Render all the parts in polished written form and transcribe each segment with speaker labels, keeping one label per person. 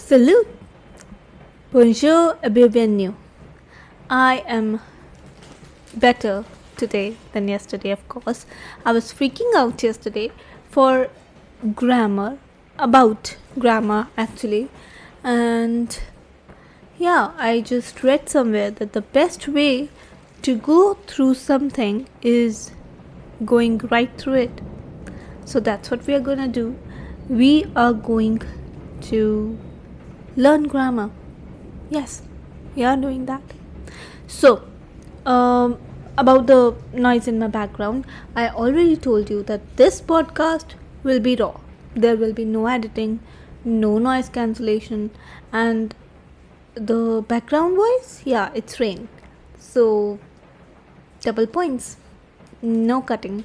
Speaker 1: Salut! Bonjour, bienvenue. I am better today than yesterday, of course. I was freaking out yesterday for grammar, about grammar actually, and I just read somewhere that the best way to go through something is going right through it. So that's what we are gonna do. We are going to learn grammar. Yes, we are doing that. So, about the noise in my background, I already told you that this podcast will be raw. There will be no editing, no noise cancellation, and the background voice, it's rain. So, double points, no cutting.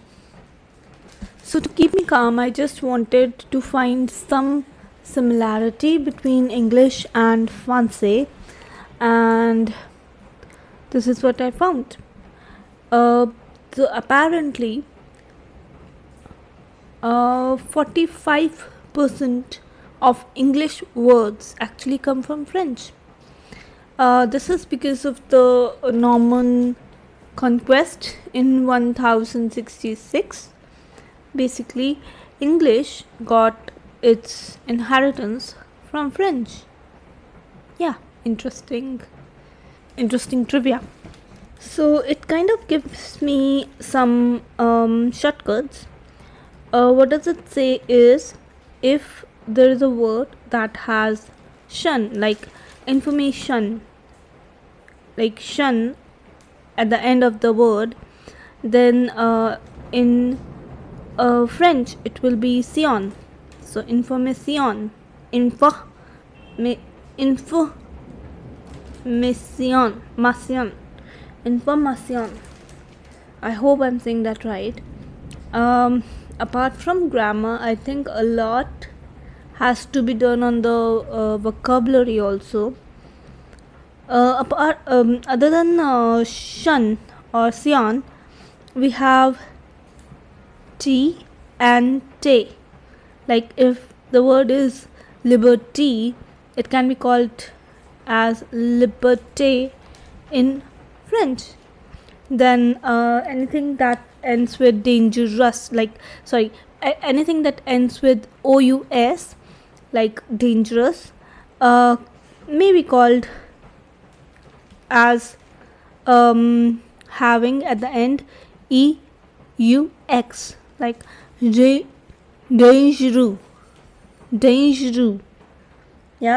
Speaker 1: So, to keep me calm, I just wanted to find some similarity between English and Francais, and this is what I found. So apparently 45% of English words actually come from French. This is because of the Norman conquest in 1066. Basically, English got its inheritance from French. Interesting trivia. So it kind of gives me some shortcuts. What does it say is, if there is a word that has shun, like information, like shun at the end of the word, then in French it will be sion. So information, information. I hope I'm saying that right. Apart from grammar, I think a lot has to be done on the vocabulary also. Other than shun or sion, we have t and te. Like if the word is liberty, it can be called as liberté in French. Then anything that ends with dangerous, anything that ends with ous, like dangerous, may be called as having at the end eux, like dangerous.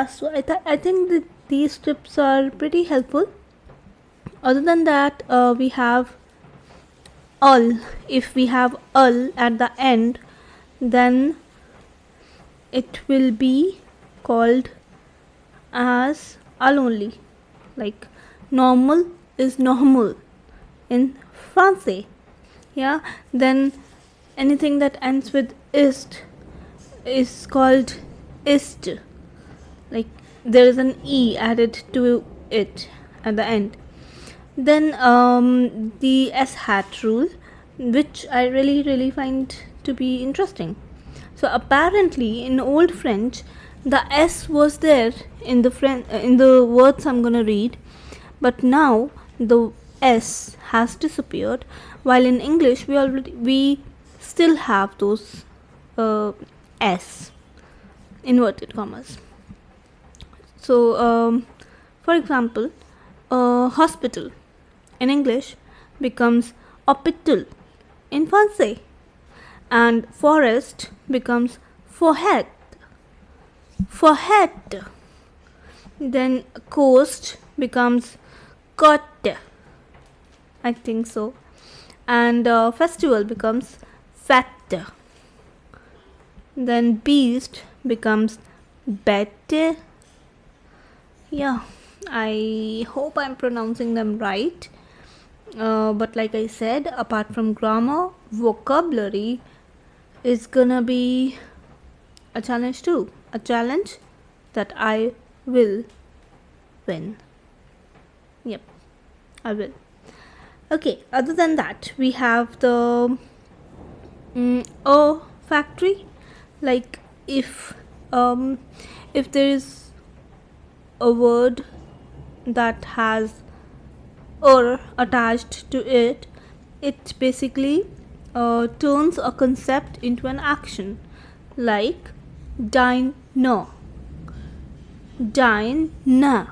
Speaker 1: So I think that these tips are pretty helpful. Other than that, we have ul. If we have ul at the end, then it will be called as ul only. Like normal is normal in Francais. Then anything that ends with ist is called ist. Like there is an e added to it at the end. Then the s hat rule, which I really find to be interesting. So apparently in old French, the s was there in the words I'm gonna read, but now the s has disappeared, while in English we still have those s, inverted commas. So for example, hospital in English becomes hôpital in Francais, and forest becomes forehead. Then coast becomes côte, I think so, and festival becomes fête. Then beast becomes bête. I hope I'm pronouncing them right. But like I said, apart from grammar, vocabulary is gonna be a challenge too. A challenge that I will win. Yep, I will. Okay, other than that, we have the a factory. Like if there is a word that has or attached to it, it basically turns a concept into an action, like dine no. Dine na.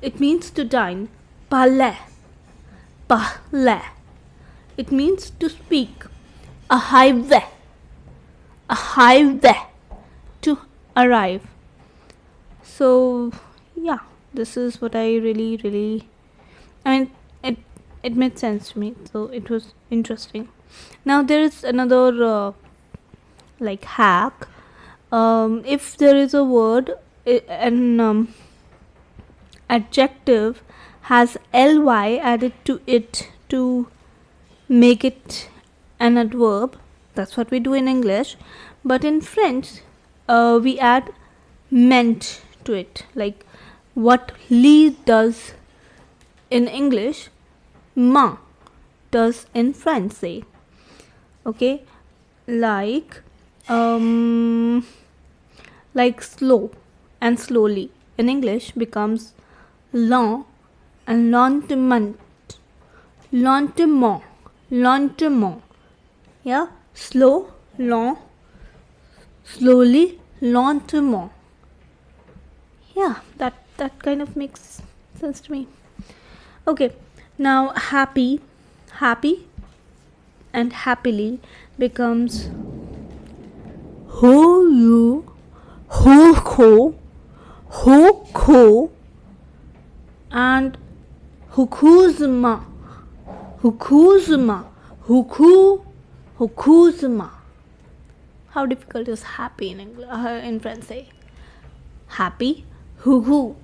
Speaker 1: It means to dine. Parle. Parle. It means to speak. A highway. A highway. To arrive. So yeah, this is what I really I mean, it made sense to me, so it was interesting. Now there is another like hack. If there is a word, an adjective has ly added to it to make it an adverb. That's what we do in English, but in French we add meant to it, like what li does in English, ma does in French, say. Okay, like slow and slowly in English becomes lent and lentement. Lentement. Lentement. Yeah, slow, lent, slowly, lentement. Yeah, that kind of makes sense to me. Okay, now happy and happily becomes ho you, ho ko, and hukuzma, hukuzma. How difficult is happy in English, in French? Say happy, huku,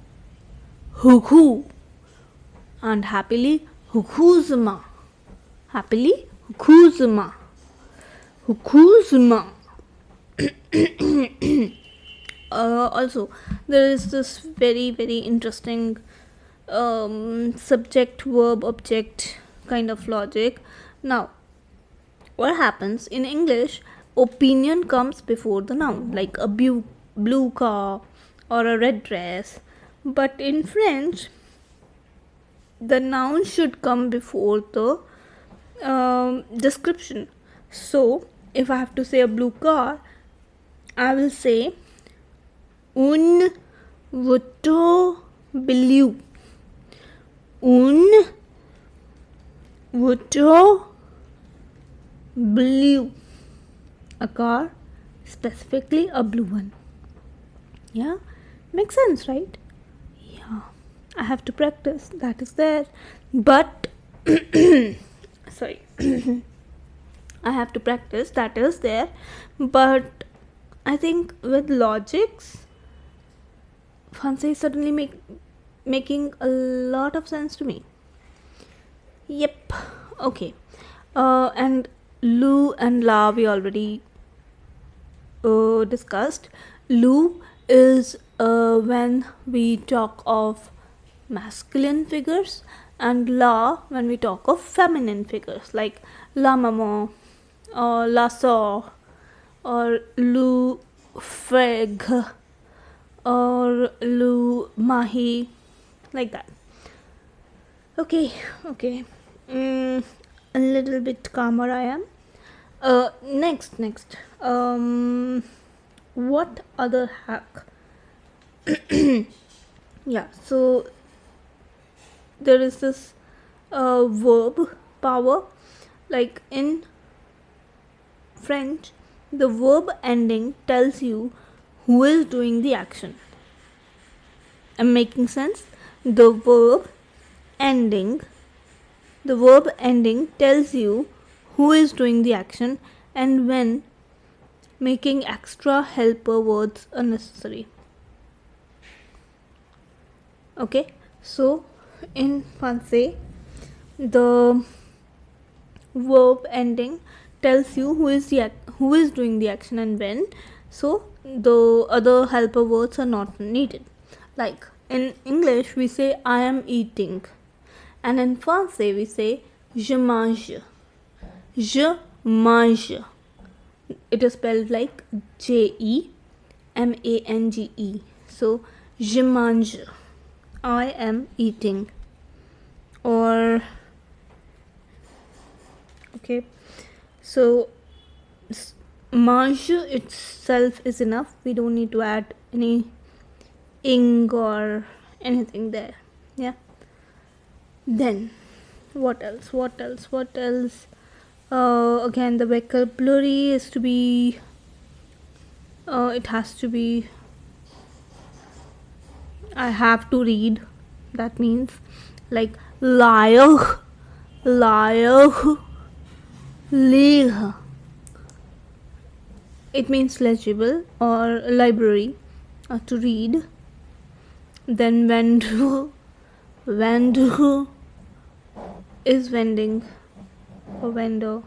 Speaker 1: and happily, hukuzma. Happily, hukuzma. Also, there is this very interesting subject verb object kind of logic. Now, what happens in English, opinion comes before the noun, like a blue car or a red dress, but in French the noun should come before the description. So if I have to say a blue car, I will say un voto bleu. Un voto bleu. A car, specifically a blue one. Yeah, makes sense, right? Yeah, I have to practice, that is there, but sorry I have to practice, that is there, but I think with logics, Fancy is suddenly making a lot of sense to me. Yep. Okay. And Lu and La we already discussed. Lu is when we talk of masculine figures, and La when we talk of feminine figures, like La Maman or La Sœur or Lu Feg or Lu Mahi, like that. Okay. A little bit calmer I am. Next. What other hack? Yeah, so there is this verb power, like in French the verb ending tells you who is doing the action. Am I making sense? The verb ending tells you who is doing the action and when, making extra helper words unnecessary. Okay, so in Francais the verb ending tells you who is doing the action and when, so the other helper words are not needed. Like in English we say I am eating, and in Francais we say je mange. Je mange. It is spelled like JEMANGE. So Je mange. I am eating. Or okay, so mange itself is enough. We don't need to add any ing or anything there. Yeah. Then what else? Again, the vocabulary is to be it has to be I have to read. That means like liar, league. It means legible or library to read. Then vendor is vending, a vendor.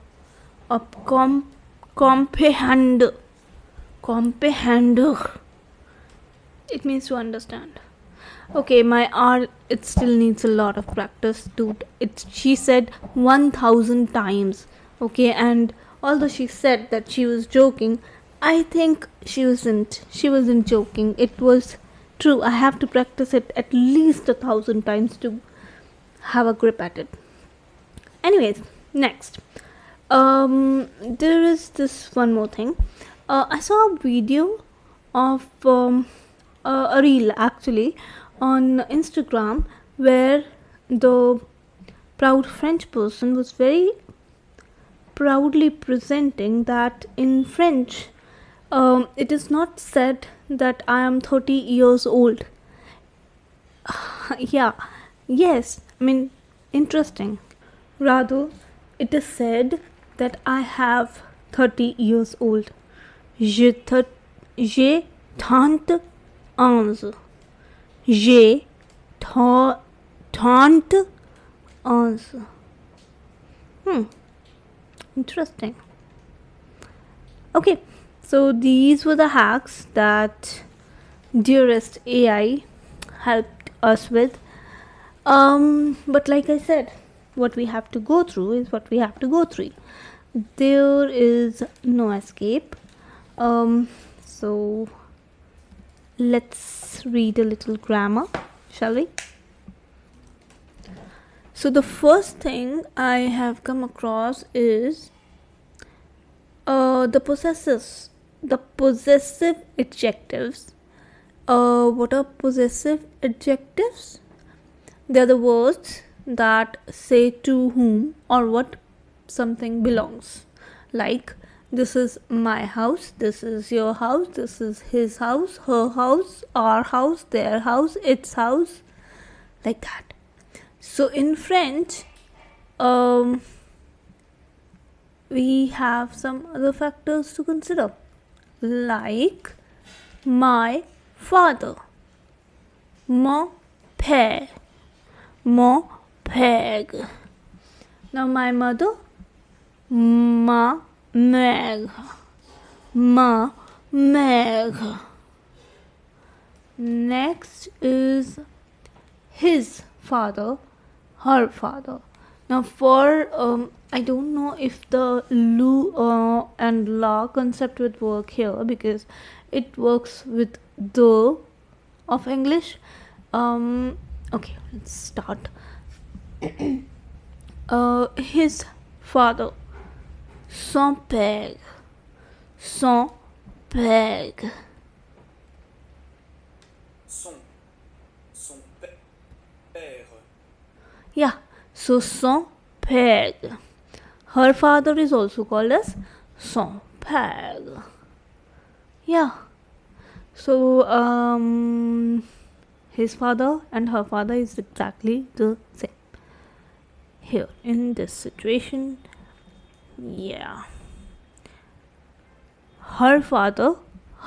Speaker 1: Comprehender. It means to understand. Okay, my R, it still needs a lot of practice to it. She said 1000 times. Okay, and although she said that she was joking, I think she wasn't joking. It was true. I have to practice it at least 1000 times to have a grip at it. Anyways, next, there is this one more thing. I saw a video of a reel actually on Instagram where the proud French person was very proudly presenting that in French it is not said that I am 30 years old. Yes, I mean, interesting. Rather, it is said that I have 30 years old. J'ai 30 ans. J'ai 30 ans. Interesting. Okay, so these were the hacks that dearest AI helped us with. But like I said, what we have to go through is what we have to go through. There is no escape. So let's read a little grammar, shall we? So the first thing I have come across is the possessive adjectives. What are possessive adjectives? They are the words that say to whom or what something belongs. Like, this is my house, this is your house, this is his house, her house, our house, their house, its house, like that. So in French, we have some other factors to consider, like my father, mon père. Now my mother, ma mère. Next is his father, her father. Now for I don't know if the lu and la concept would work here, because it works with the of English. Okay, let's start. His father, son père. Son père.
Speaker 2: Son père.
Speaker 1: Yeah, so son père. Her father is also called as son père. Yeah. So his father and her father is exactly the same here in this situation. Yeah. Her father,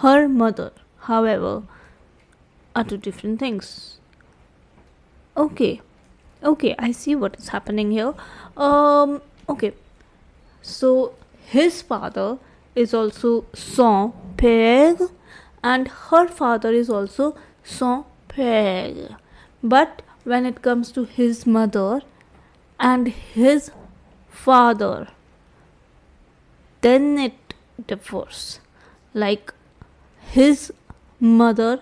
Speaker 1: her mother, however, are two different things. Okay, I see what is happening here. Okay, so his father is also son père and her father is also son père. But when it comes to his mother and his father, then it differs. Like, his mother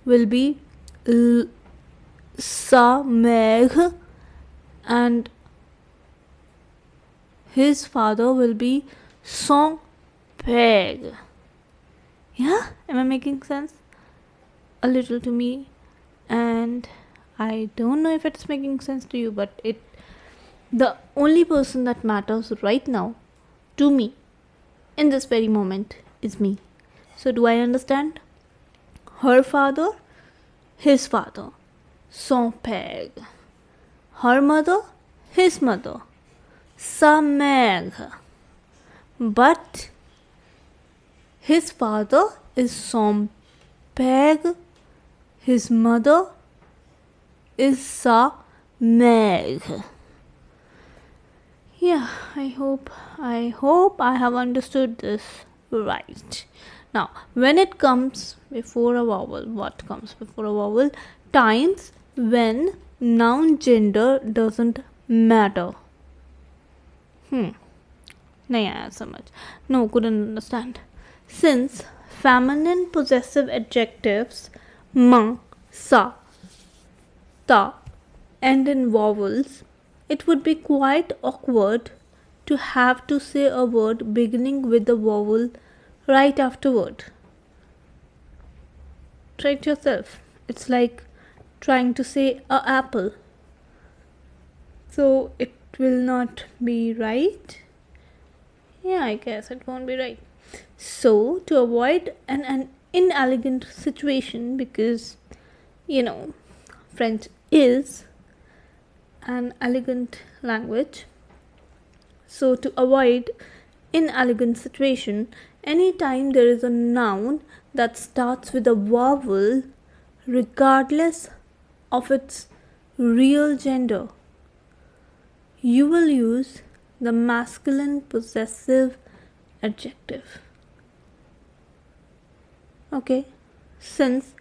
Speaker 1: will be l- sa megh, and his father will be son peg. Yeah, am I making sense? A little to me, and I don't know if it's making sense to you, but the only person that matters right now to me in this very moment is me. So do I understand? Her father, his father, son père. Her mother, his mother, sa mère. But his father is son père, his mother is sa mère. Yeah, I hope I have understood this right. Now, when it comes before a vowel, what comes before a vowel? Times when noun gender doesn't matter. नहीं आया समझ. No, couldn't understand. Since feminine possessive adjectives ma, sa, ta end in vowels, it would be quite awkward to have to say a word beginning with the vowel right afterward. Try it yourself. It's like trying to say a apple. So it will not be right. Yeah, I guess it won't be right. So to avoid an inelegant situation, because French is an elegant language, so to avoid inelegant situation, anytime there is a noun that starts with a vowel, regardless of its real gender, you will use the masculine possessive adjective. Okay, since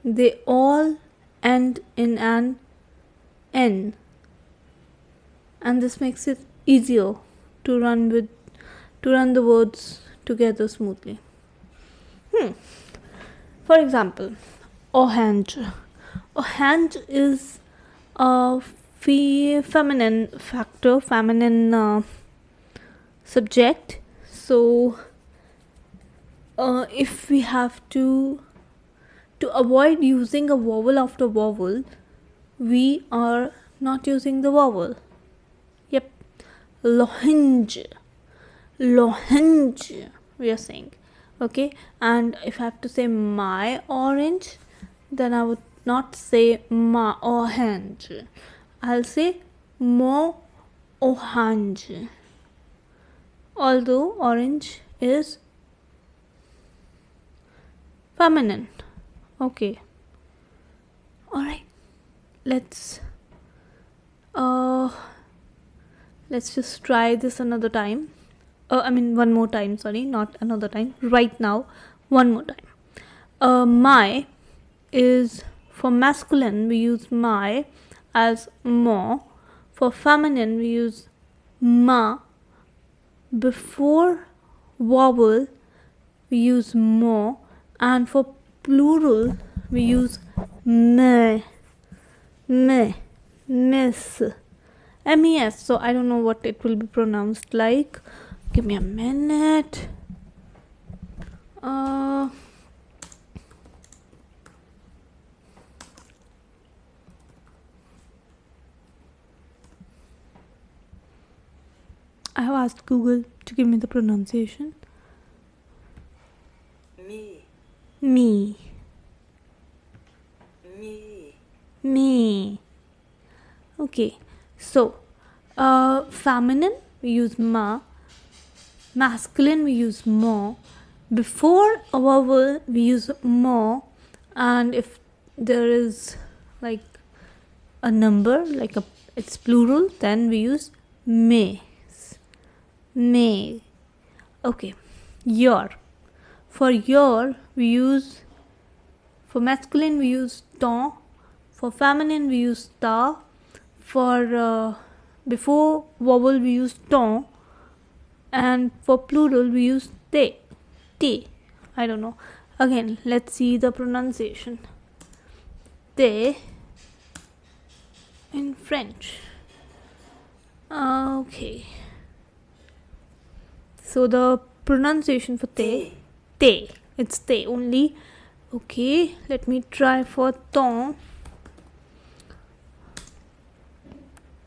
Speaker 1: they all end in an N, and this makes it easier to run the words together smoothly. For example, orange. Orange is a feminine factor, feminine subject. So if we have to avoid using a vowel after vowel, we are not using the vowel. Yep. Lohange we are saying. Okay, and if I have to say my orange, then I would not say ma orange, I'll say mo orange, although orange is feminine. Okay, alright, let's just try this another time. One more time, sorry, not another time, right now, one more time. My is, for masculine we use my as mo, for feminine we use ma, before vowel we use mo, and for plural we use me, miss, mes. So I don't know what it will be pronounced like. Give me a minute. I have asked Google to give me the pronunciation. Me. Okay, so feminine we use ma, masculine we use mo, before a vowel we use mo, and if there is like a number, like it's plural, then we use me. Okay, your. For your we use, for masculine we use ton, for feminine we use ta, for before vowel we use ton, and for plural we use te. I don't know. Again, let's see the pronunciation. te in French. Okay. So the pronunciation for te. It's te only. Okay, let me try for ton.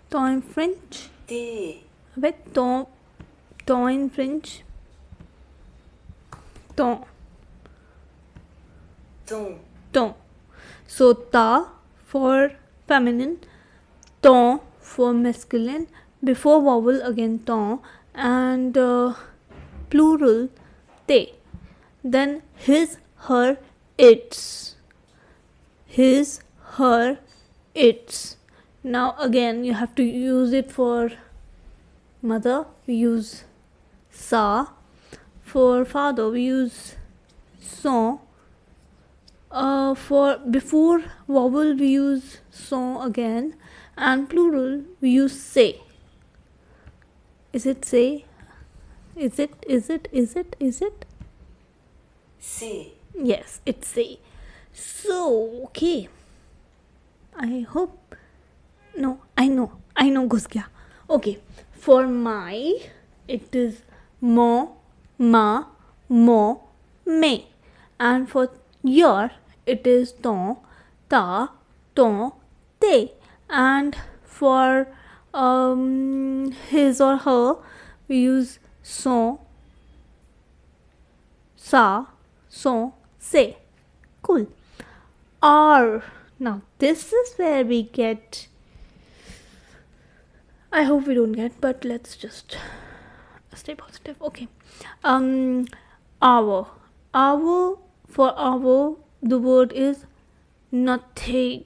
Speaker 1: Ton in French. Wait, ton in French. Ton. So ta for feminine, ton for masculine, before vowel again ton, and plural te. Then his, her, its. His, her, its. Now again you have to use it for mother, we use sa. For father we use son. For before vowel we use son again, and plural we use say. Is it say? Is it?
Speaker 3: Say.
Speaker 1: Yes, it's say. So okay, I hope, no, I know घुस गया. Okay, for my it is mo, ma, mo, me, and for your it is ton, ta, ton, te, and for his or her we use son, sa, son, se. Cool. R. Now this is where we get, I hope we don't get, but let's just stay positive. Okay. Hour. For hour the word is nothing.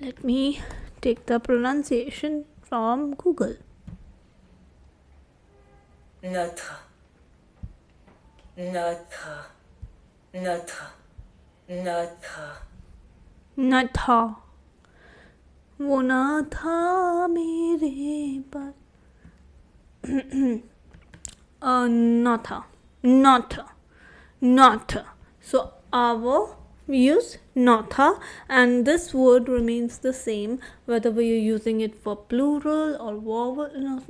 Speaker 1: Let me take the pronunciation from Google.
Speaker 3: Notre.
Speaker 1: Natha. वो ना था मेरे पास. Not. So our we use not, and this word remains the same whether we are using it for plural or vowel. No,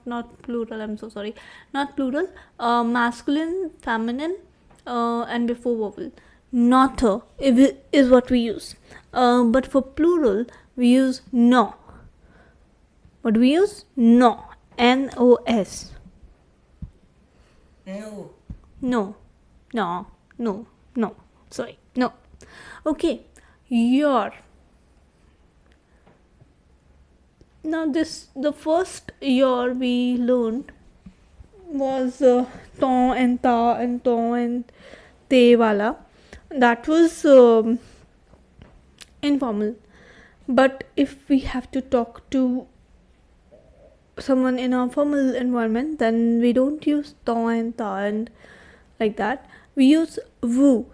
Speaker 1: not plural. I'm so sorry. Not plural. Masculine, feminine, and before vowel. Not is what we use. But for plural we use no. What do we use? No. N-O-S. No. Sorry. No. Okay. Your. Now the first your we learned was ton and ta and ton and te wala. That was informal. But if we have to talk to someone in a formal environment, then we don't use ton and ta and like that. We use vous.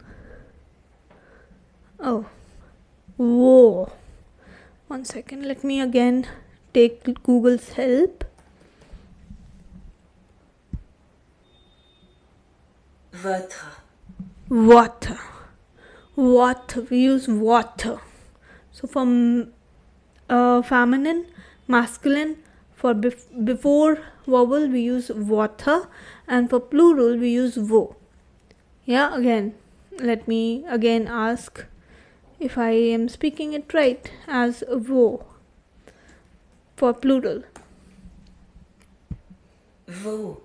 Speaker 1: Oh, whoa. 1 second. Let me again take Google's help.
Speaker 3: Votre.
Speaker 1: Water. We use water. So for feminine, masculine, for before vowel we use water, and for plural we use vous. Yeah, again, let me again ask if I am speaking it right as vous for plural.
Speaker 3: Vous.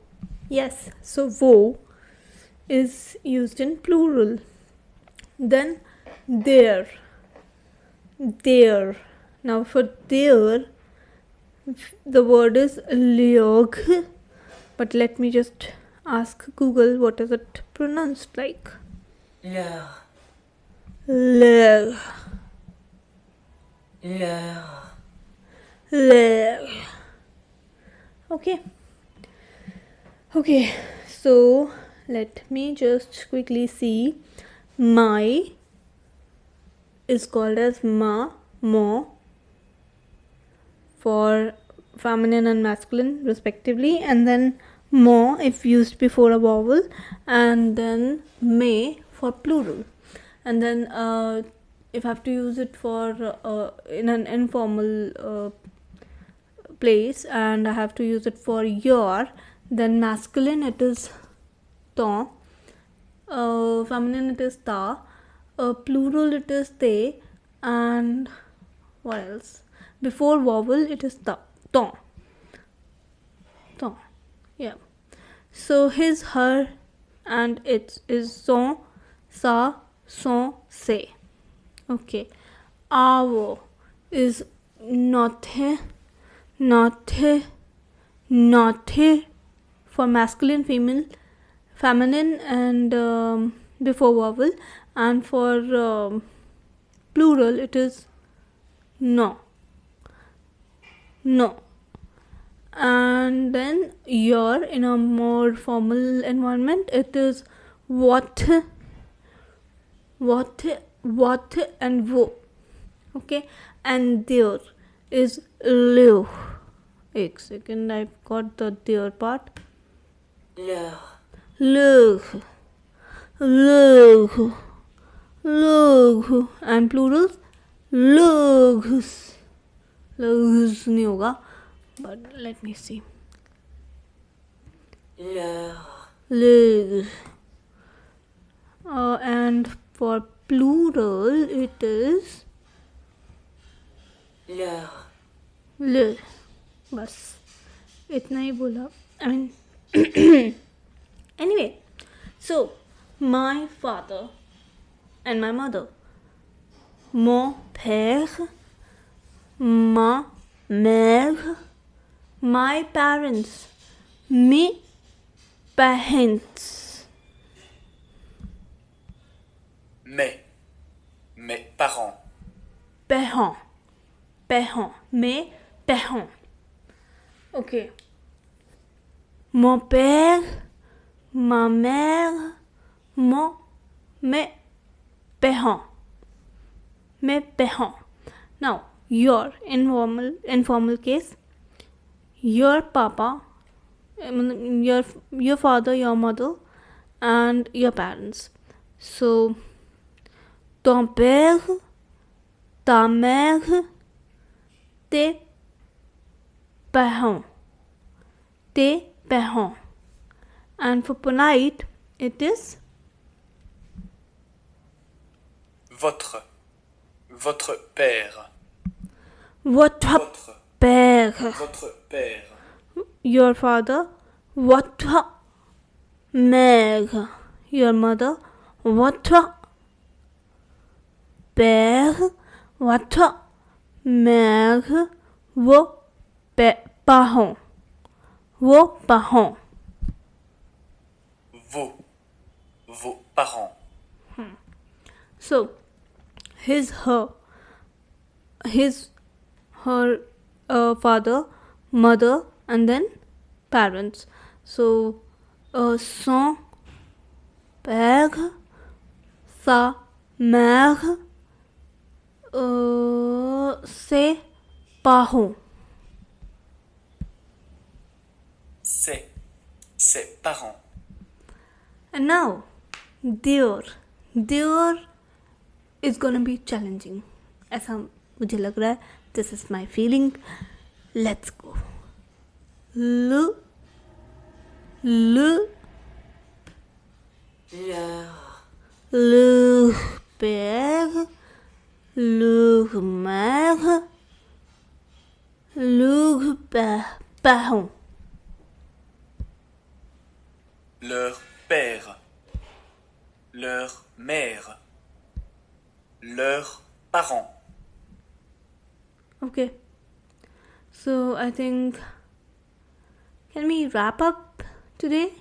Speaker 1: Yes, so vous is used in plural. Then there. Now for there, the word is liog, but let me just ask Google what is it pronounced like.
Speaker 3: Leur.
Speaker 1: Okay, so let me just quickly see. My is called as ma, mo for feminine and masculine respectively, and then mo if used before a vowel, and then me for plural, and then if I have to use it for in an informal place, and I have to use it for your, then masculine it is ton, feminine it is ta, plural it is te, and what else? Before vowel it is ta, ton. Ton. Yeah. So his, her, and its is son, sa, son, se. Okay. Our is not he, not he, not he for masculine, female, feminine, and before vowel, and for plural it is no, no. And then your, in a more formal environment, it is what, and wo. Okay, and there is live. Ek second, I've got the there part.
Speaker 3: Leur.
Speaker 1: Look, look, look, and plurals lugs. Lugs नहीं होगा, but let me see.
Speaker 3: Leur.
Speaker 1: Legs. And for plural it is
Speaker 3: Leur.
Speaker 1: le. बस इतना ही बोला. I mean anyway, so my father and my mother, mon père, ma mère, my parents, mes parents,
Speaker 2: mes parents,
Speaker 1: parents, parents, mes parents. Okay. Mon père, ma mère, mes parents, mes parents. Now your informal case, your papa, your father, your mother, and your parents. So ton père, ta mère, tes parents, tes parents. And for polite it is
Speaker 2: votre père,
Speaker 1: votre père,
Speaker 2: votre père,
Speaker 1: your father, votre mère, your mother, votre père, votre mère, vos parents, vos parents.
Speaker 2: vos parents,
Speaker 1: So his, her, father, mother, and then parents. So son père, sa mère, ses parents.
Speaker 2: ses parents.
Speaker 1: And now there is gonna be challenging. ऐसा मुझे लग रहा है. This is my feeling. Let's go. Le
Speaker 3: Leur.
Speaker 1: le père, le mère, le parent.
Speaker 2: Leur père, leur mère, leurs parents.
Speaker 1: Okay. So I think, can we wrap up today?